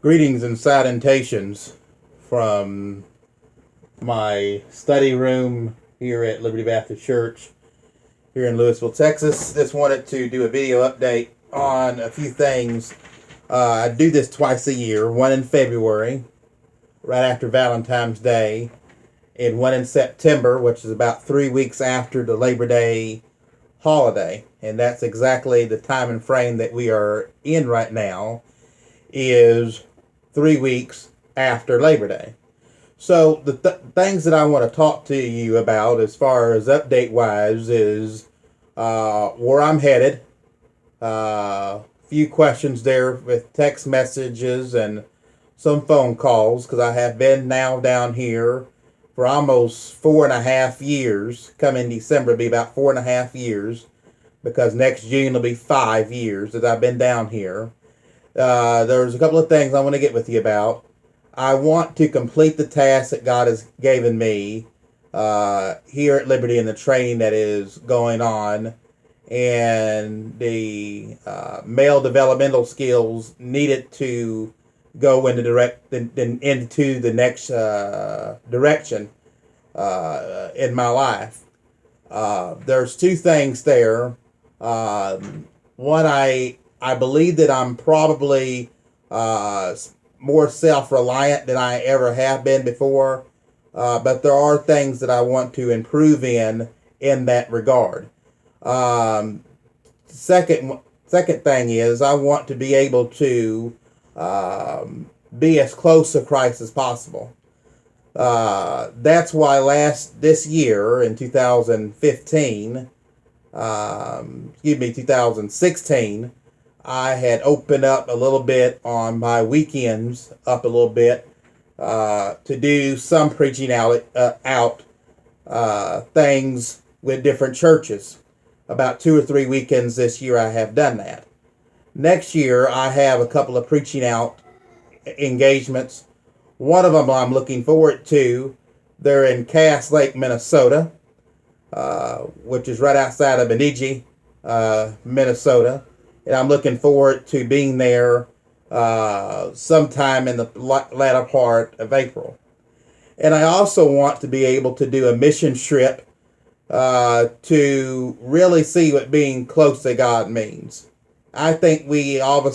Greetings and salutations from my study room here at Liberty Baptist Church here in Louisville, Texas. Just wanted to do a video update on a few things. I do this twice a year, one in February, right after Valentine's Day, and one in September, which is about 3 weeks after the Labor Day holiday. And that's exactly the time and frame that we are in right now, is 3 weeks after Labor Day. So the things that I want to talk to you about as far as update wise is where I'm headed. Few questions there with text messages and some phone calls, because I have been now down here for almost 4.5 years. Coming December will be about 4.5 years, because next June will be 5 years that I've been down here. There's a couple of things I want to get with you about. I want to complete the task that God has given me here at Liberty and the training that is going on, and the male developmental skills needed to go into into the next direction in my life. There's two things there. One, I believe that I'm probably more self-reliant than I ever have been before, but there are things that I want to improve in that regard. Um, second thing is, I want to be able to be as close to Christ as possible. That's why this year in 2015, 2016, I had opened up a little bit on my weekends, up a little bit, to do some preaching out things with different churches. About 2 or 3 weekends this year I have done that. Next year I have a couple of preaching out engagements. One of them I'm looking forward to. They're in Cass Lake, Minnesota, which is right outside of Bemidji, Minnesota. And I'm looking forward to being there sometime in the latter part of April. And I also want to be able to do a mission trip to really see what being close to God means. I think we are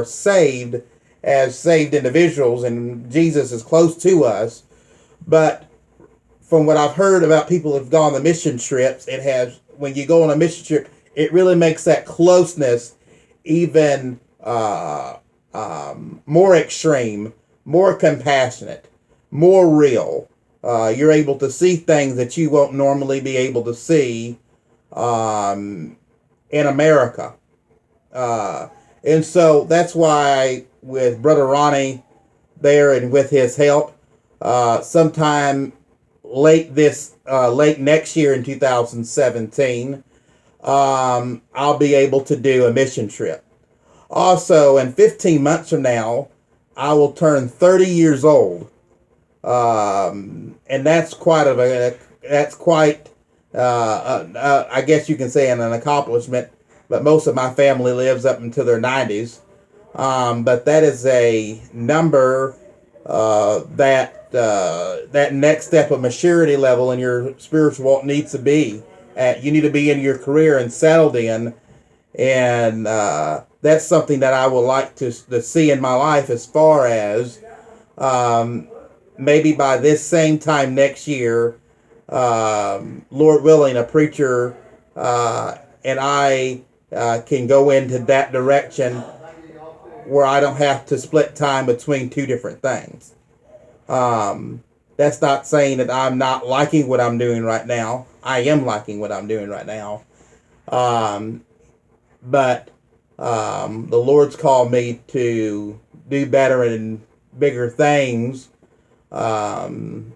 saved as saved individuals, and Jesus is close to us. But from what I've heard about people who've gone on mission trips, when you go on a mission trip, it really makes that closeness even more extreme, more compassionate, more real. You're able to see things that you won't normally be able to see in America. And so that's why, with Brother Ronnie there and with his help, sometime late next year in 2017, I'll be able to do a mission trip. Also, in 15 months from now, I will turn 30 years old. And that's quite, I guess you can say, an accomplishment, but most of my family lives up until their 90s. But that is a number that next step of maturity level in your spiritual walk needs to be at. You need to be in your career and settled in, and that's something that I would like to see in my life, as far as maybe by this same time next year, Lord willing, a preacher and I can go into that direction where I don't have to split time between two different things. That's not saying that I'm not liking what I'm doing right now. I am liking what I'm doing right now. But the Lord's called me to do better and bigger things than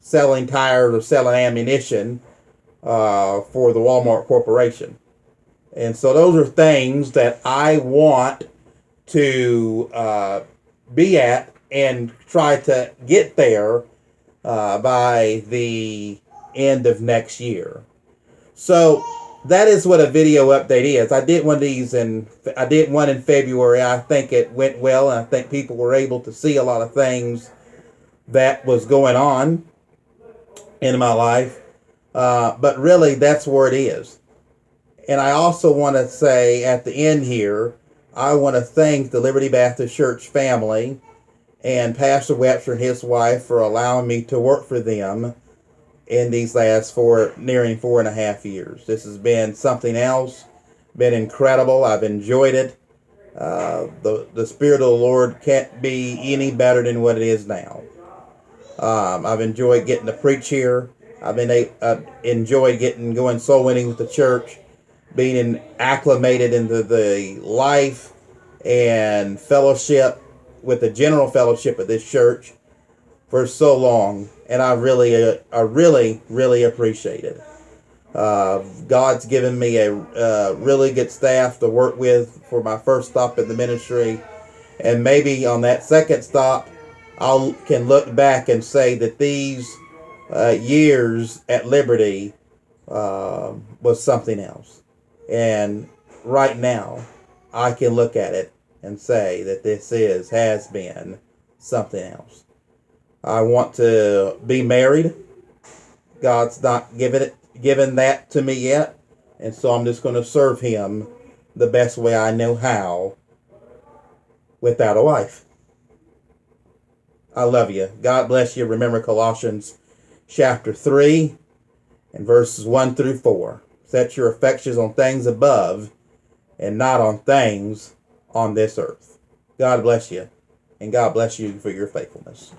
selling tires or selling ammunition for the Walmart Corporation. And so those are things that I want to be at and try to get there by the end of next year. So that is what a video update is. I did one of these I did one in February. I think it went well, and I think people were able to see a lot of things that was going on in my life. But really, that's where it is. And I also want to say at the end here, I want to thank the Liberty Baptist Church family and Pastor Webster and his wife for allowing me to work for them in these last nearing 4.5 years. This has been something else, been incredible. I've enjoyed it. The Spirit of the Lord can't be any better than what it is now. I've enjoyed getting to preach here. I've enjoyed going soul winning with the church, being acclimated into the life and fellowship with the general fellowship of this church for so long, and I really appreciate it. God's given me a really good staff to work with for my first stop in the ministry, and maybe on that second stop, can look back and say that these years at Liberty was something else, and right now, I can look at it and say that has been something else. I want to be married. God's not given that to me yet. And so I'm just going to serve him the best way I know how without a wife. I love you. God bless you. Remember Colossians chapter 3 and verses 1 through 4. Set your affections on things above and not on things on this earth. God bless you. And God bless you for your faithfulness.